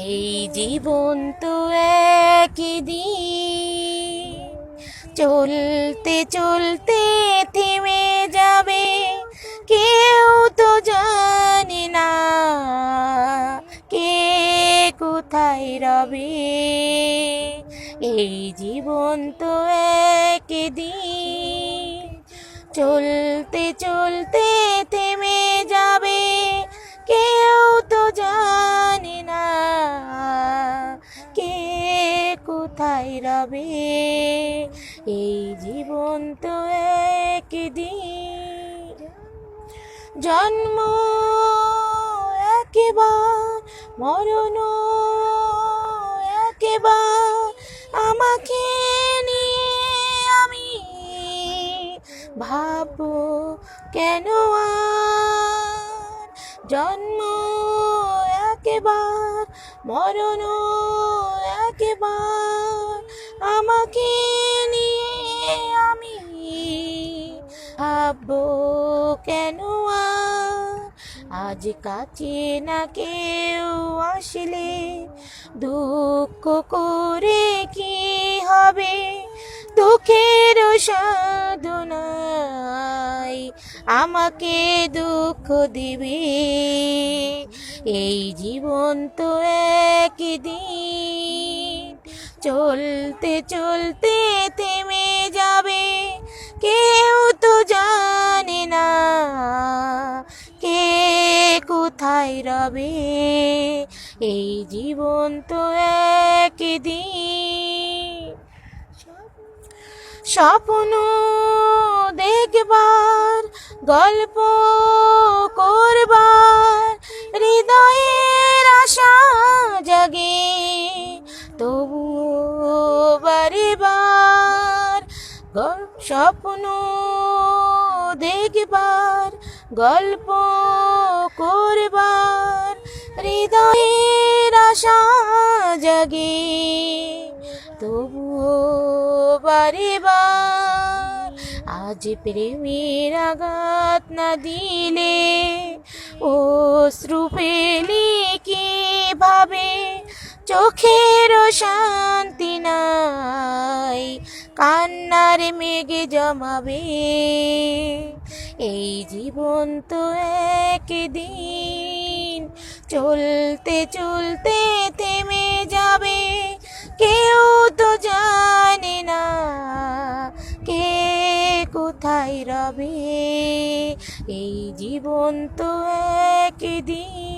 এই জীবন তো একদিন চলতে চলতে থেমে যাবে, কেউ তো জানে না কে কোথায় রবে। এই জীবন তো একদিন চলতে চলতে থেমে যাবে, কেউ তো জানে না কে কোথায় রবে। এই জীবন তো একদিন জন্ম একবার, মরণ একবার, আমাকে নিয়ে আমি ভাববো কেন আর। জন্ম একবার, মরণ একবার, আমাকে নিয়ে আমি ভাববো কেন আর। আজ কাছে না কেউ আসলে দুঃখ করে কি হবে, দুঃখের সাধনায় আমাকে দুঃখ দিবে। এই জীবন তো একদিন চলতে চলতে থেমে যাবে, কেউ তো জানে না কে কোথায় রবে। এই জীবন তো একদিন স্বপ্ন দেখবার, গল্প করবার, হৃদয়ের আশা জাগে, তবুও বারে বার স্বপ্ন দেখবার, গল্প করবার, হৃদয়ের আশা জাগে, তবুও বারে বার। আজ প্রেমের আঘাত না দিলে অশ্রু ফেলি কিভাবে, চোখের শান্তি নাই কান্নার মেঘে জমাবে। এই জীবন তো একদিন চলতে চলতে থেমে যাবে, কেউ তো জানে না কে কোথায় রবে। এই জীবন তো একদিন